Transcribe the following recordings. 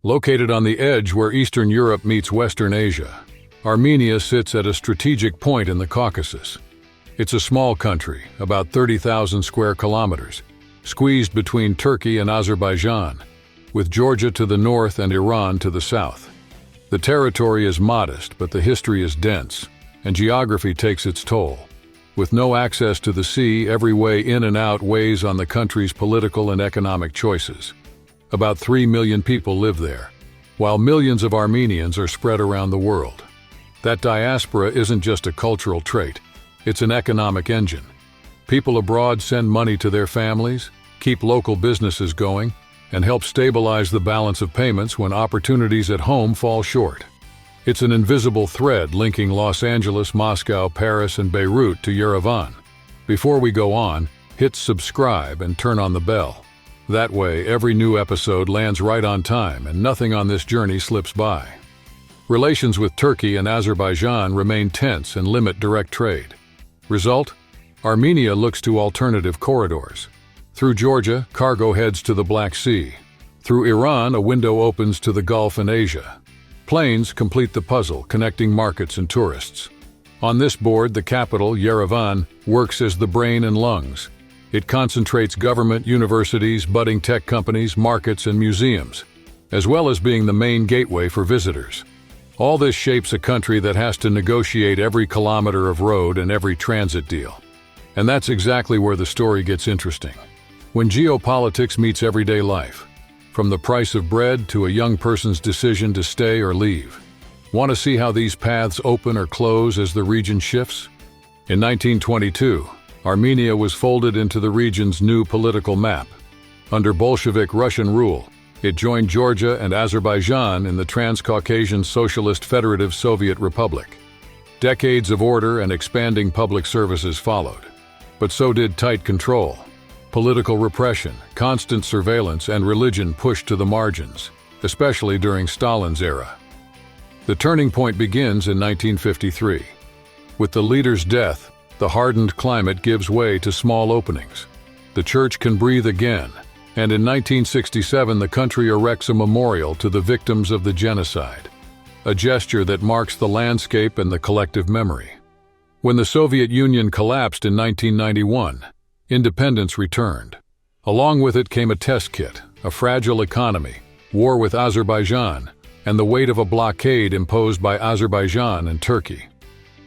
Located on the edge where Eastern Europe meets Western Asia, Armenia sits at a strategic point in the Caucasus. It's a small country, about 30,000 square kilometers, squeezed between Turkey and Azerbaijan, with Georgia to the north and Iran to the south. The territory is modest, but the history is dense, and geography takes its toll. With no access to the sea, every way in and out weighs on the country's political and economic choices. About 3 million people live there, while millions of Armenians are spread around the world. That diaspora isn't just a cultural trait, it's an economic engine. People abroad send money to their families, keep local businesses going, and help stabilize the balance of payments when opportunities at home fall short. It's an invisible thread linking Los Angeles, Moscow, Paris, and Beirut to Yerevan. Before we go on, hit subscribe and turn on the bell. That way, every new episode lands right on time and nothing on this journey slips by. Relations with Turkey and Azerbaijan remain tense and limit direct trade. Result? Armenia looks to alternative corridors. Through Georgia, cargo heads to the Black Sea. Through Iran, a window opens to the Gulf and Asia. Planes complete the puzzle, connecting markets and tourists. On this board, the capital, Yerevan, works as the brain and lungs. It concentrates government, universities, budding tech companies, markets, and museums, as well as being the main gateway for visitors. All this shapes a country that has to negotiate every kilometer of road and every transit deal. And that's exactly where the story gets interesting. When geopolitics meets everyday life, from the price of bread to a young person's decision to stay or leave. Want to see how these paths open or close as the region shifts? In 1922, Armenia was folded into the region's new political map. Under Bolshevik Russian rule, it joined Georgia and Azerbaijan in the Transcaucasian Socialist Federative Soviet Republic. Decades of order and expanding public services followed. But so did tight control. Political repression, constant surveillance, and religion pushed to the margins, especially during Stalin's era. The turning point begins in 1953. With the leader's death, the hardened climate gives way to small openings. The church can breathe again, and in 1967 the country erects a memorial to the victims of the genocide, a gesture that marks the landscape and the collective memory. When the Soviet Union collapsed in 1991, independence returned. Along with it came a test kit, a fragile economy, war with Azerbaijan, and the weight of a blockade imposed by Azerbaijan and Turkey.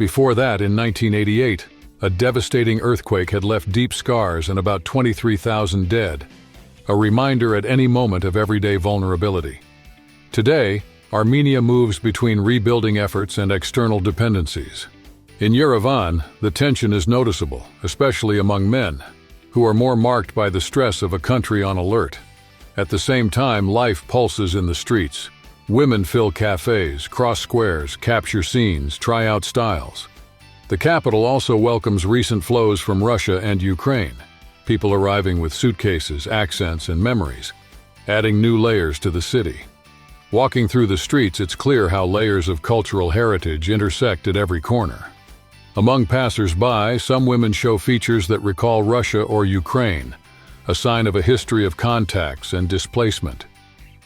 Before that, in 1988, a devastating earthquake had left deep scars and about 23,000 dead, a reminder at any moment of everyday vulnerability. Today, Armenia moves between rebuilding efforts and external dependencies. In Yerevan, the tension is noticeable, especially among men, who are more marked by the stress of a country on alert. At the same time, life pulses in the streets. Women fill cafes, cross squares, capture scenes, try out styles. The capital also welcomes recent flows from Russia and Ukraine, people arriving with suitcases, accents, and memories, adding new layers to the city. Walking through the streets, it's clear how layers of cultural heritage intersect at every corner. Among passers-by, some women show features that recall Russia or Ukraine, a sign of a history of contacts and displacement.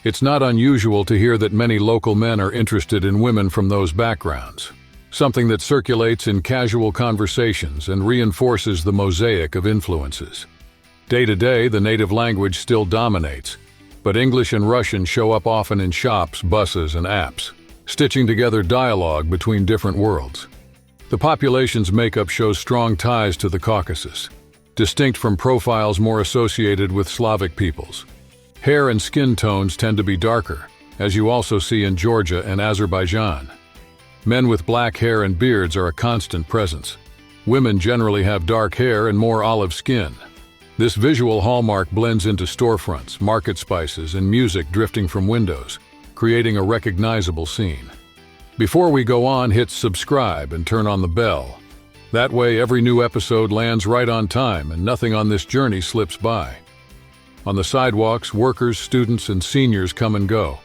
It's not unusual to hear that many local men are interested in women from those backgrounds, something that circulates in casual conversations and reinforces the mosaic of influences. Day to day, the native language still dominates, but English and Russian show up often in shops, buses, and apps, stitching together dialogue between different worlds. The population's makeup shows strong ties to the Caucasus, distinct from profiles more associated with Slavic peoples. Hair and skin tones tend to be darker, as you also see in Georgia and Azerbaijan. Men with black hair and beards are a constant presence. Women generally have dark hair and more olive skin. This visual hallmark blends into storefronts, market spices, and music drifting from windows, creating a recognizable scene. Before we go on, hit subscribe and turn on the bell. That way, every new episode lands right on time and nothing on this journey slips by. On the sidewalks, workers, students, and seniors come and go.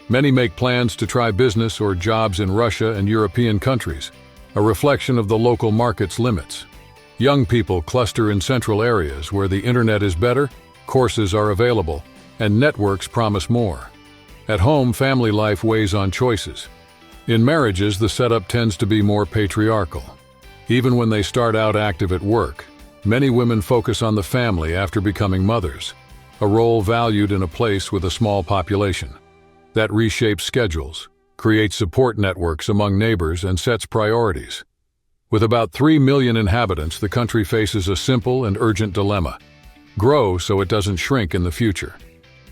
Many make plans to try business or jobs in Russia and European countries, a reflection of the local market's limits. Young people cluster in central areas where the internet is better, courses are available, and networks promise more. At home, family life weighs on choices. In marriages, the setup tends to be more patriarchal. Even when they start out active at work, many women focus on the family after becoming mothers, a role valued in a place with a small population. That reshapes schedules, creates support networks among neighbors, and sets priorities. With about 3 million inhabitants, the country faces a simple and urgent dilemma: grow so it doesn't shrink in the future.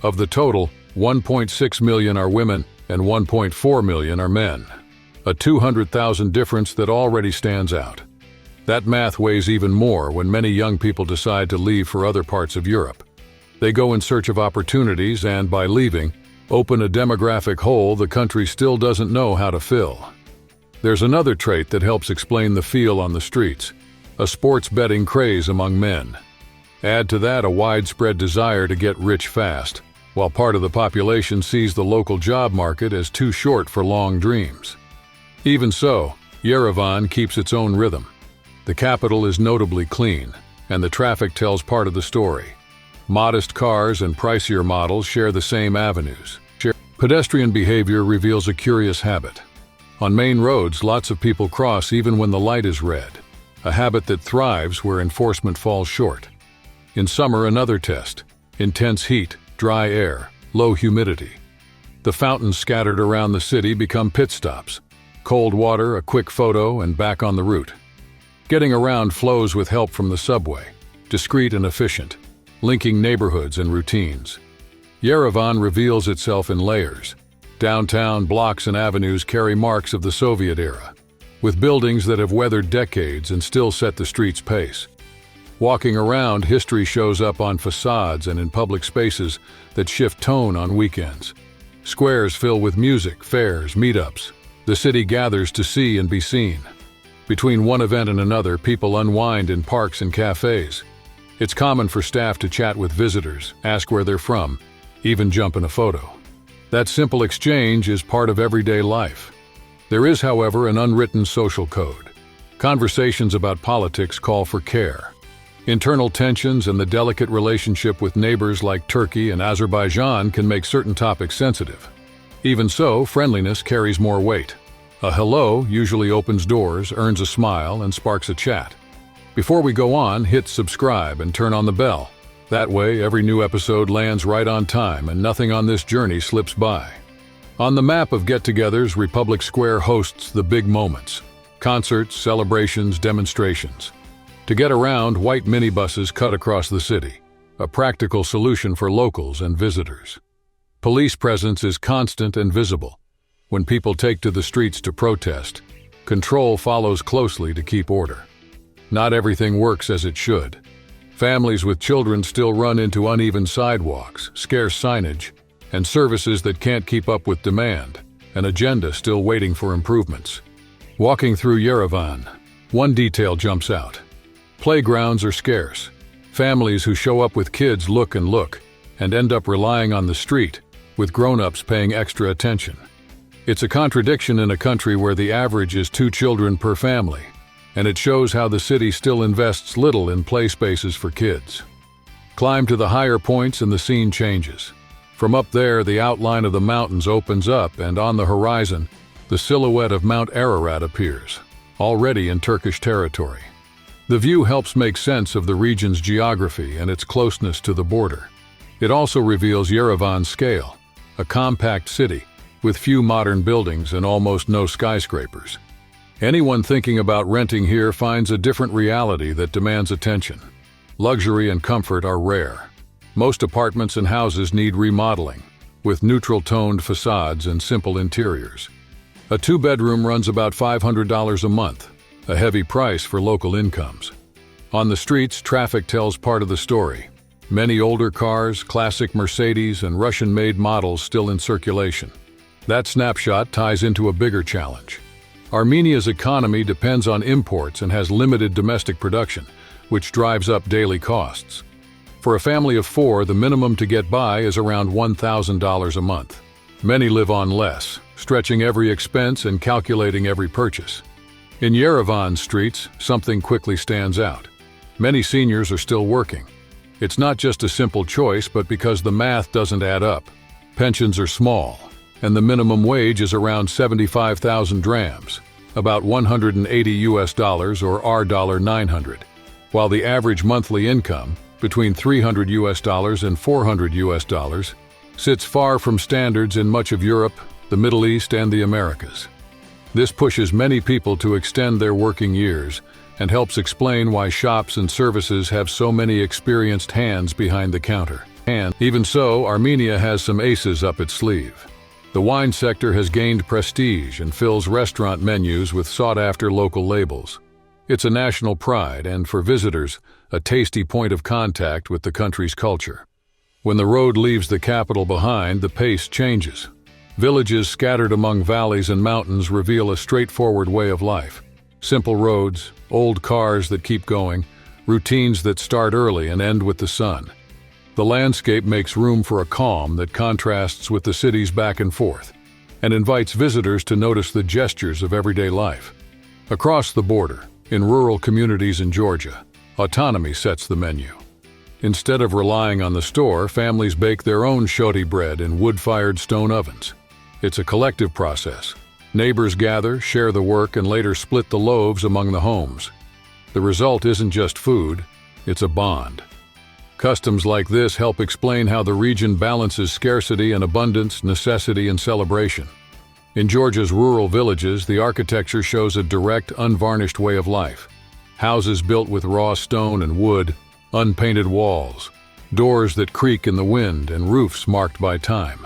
Of the total, 1.6 million are women and 1.4 million are men. A 200,000 difference that already stands out. That math weighs even more when many young people decide to leave for other parts of Europe. They go in search of opportunities and, by leaving, open a demographic hole the country still doesn't know how to fill. There's another trait that helps explain the feel on the streets: a sports betting craze among men. Add to that a widespread desire to get rich fast, while part of the population sees the local job market as too short for long dreams. Even so, Yerevan keeps its own rhythm. The capital is notably clean, and the traffic tells part of the story. Modest cars and pricier models share the same avenues. Pedestrian behavior reveals a curious habit. On main roads, lots of people cross even when the light is red, a habit that thrives where enforcement falls short. In summer, another test: intense heat, dry air, low humidity. The fountains scattered around the city become pit stops. Cold water, a quick photo, and back on the route. Getting around flows with help from the subway, discreet and efficient, linking neighborhoods and routines. Yerevan reveals itself in layers. Downtown blocks and avenues carry marks of the Soviet era, with buildings that have weathered decades and still set the street's pace. Walking around, history shows up on facades and in public spaces that shift tone on weekends. Squares fill with music, fairs, meetups. The city gathers to see and be seen. Between one event and another, people unwind in parks and cafes. It's common for staff to chat with visitors, ask where they're from, even jump in a photo. That simple exchange is part of everyday life. There is, however, an unwritten social code. Conversations about politics call for care. Internal tensions and the delicate relationship with neighbors like Turkey and Azerbaijan can make certain topics sensitive. Even so, friendliness carries more weight. A hello usually opens doors, earns a smile, and sparks a chat. Before we go on, hit subscribe and turn on the bell. That way, every new episode lands right on time and nothing on this journey slips by. On the map of get-togethers, Republic Square hosts the big moments: concerts, celebrations, demonstrations. To get around, white minibuses cut across the city, a practical solution for locals and visitors. Police presence is constant and visible. When people take to the streets to protest, control follows closely to keep order. Not everything works as it should. Families with children still run into uneven sidewalks, scarce signage, and services that can't keep up with demand, an agenda still waiting for improvements. Walking through Yerevan, one detail jumps out. Playgrounds are scarce. Families who show up with kids look and end up relying on the street, with grown-ups paying extra attention. It's a contradiction in a country where the average is 2 children per family, and it shows how the city still invests little in play spaces for kids. Climb to the higher points and the scene changes. From up there, the outline of the mountains opens up, and on the horizon, the silhouette of Mount Ararat appears, already in Turkish territory. The view helps make sense of the region's geography and its closeness to the border. It also reveals Yerevan's scale, a compact city with few modern buildings and almost no skyscrapers. Anyone thinking about renting here finds a different reality that demands attention. Luxury and comfort are rare. Most apartments and houses need remodeling, with neutral-toned facades and simple interiors. A 2-bedroom runs about $500 a month, a heavy price for local incomes. On the streets, traffic tells part of the story. Many older cars, classic Mercedes, and Russian-made models still in circulation. That snapshot ties into a bigger challenge. Armenia's economy depends on imports and has limited domestic production, which drives up daily costs. For a family of 4, the minimum to get by is around $1,000 a month. Many live on less, stretching every expense and calculating every purchase. In Yerevan's streets, something quickly stands out. Many seniors are still working. It's not just a simple choice, but because the math doesn't add up. Pensions are small, and the minimum wage is around 75,000 drams, about $180 or $900, while the average monthly income, between $300 and $400, sits far from standards in much of Europe, the Middle East, and the Americas. This pushes many people to extend their working years and helps explain why shops and services have so many experienced hands behind the counter. And even so, Armenia has some aces up its sleeve. The wine sector has gained prestige and fills restaurant menus with sought-after local labels. It's a national pride and, for visitors, a tasty point of contact with the country's culture. When the road leaves the capital behind, the pace changes. Villages scattered among valleys and mountains reveal a straightforward way of life. Simple roads, old cars that keep going, routines that start early and end with the sun. The landscape makes room for a calm that contrasts with the city's back and forth, and invites visitors to notice the gestures of everyday life. Across the border, in rural communities in Georgia, autonomy sets the menu. Instead of relying on the store, families bake their own shoti bread in wood-fired stone ovens. It's a collective process. Neighbors gather, share the work, and later split the loaves among the homes. The result isn't just food, it's a bond. Customs like this help explain how the region balances scarcity and abundance, necessity and celebration. In Georgia's rural villages, the architecture shows a direct, unvarnished way of life. Houses built with raw stone and wood, unpainted walls, doors that creak in the wind, and roofs marked by time.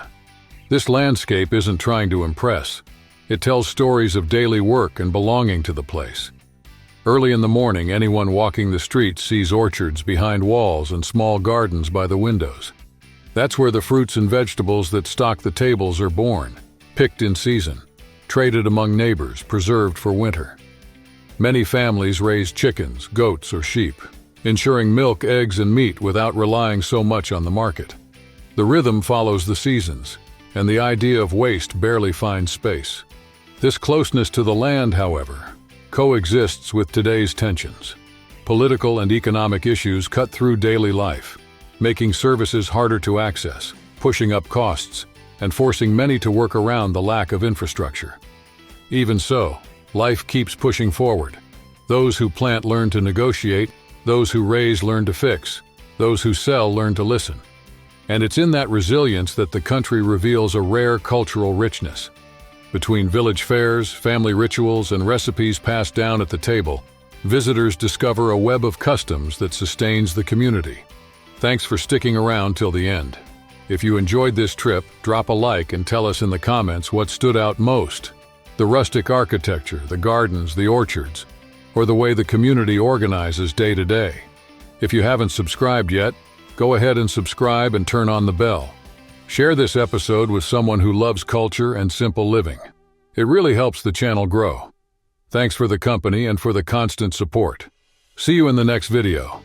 This landscape isn't trying to impress. It tells stories of daily work and belonging to the place. Early in the morning, anyone walking the streets sees orchards behind walls and small gardens by the windows. That's where the fruits and vegetables that stock the tables are born, picked in season, traded among neighbors, preserved for winter. Many families raise chickens, goats, or sheep, ensuring milk, eggs, and meat without relying so much on the market. The rhythm follows the seasons, and the idea of waste barely finds space. This closeness to the land, however, coexists with today's tensions. Political and economic issues cut through daily life, making services harder to access, pushing up costs, and forcing many to work around the lack of infrastructure. Even so, life keeps pushing forward. Those who plant learn to negotiate, those who raise learn to fix, those who sell learn to listen. And it's in that resilience that the country reveals a rare cultural richness. Between village fairs, family rituals, and recipes passed down at the table, visitors discover a web of customs that sustains the community. Thanks for sticking around till the end. If you enjoyed this trip, drop a like and tell us in the comments what stood out most. The rustic architecture, the gardens, the orchards, or the way the community organizes day to day. If you haven't subscribed yet, go ahead and subscribe and turn on the bell. Share this episode with someone who loves culture and simple living. It really helps the channel grow. Thanks for the company and for the constant support. See you in the next video.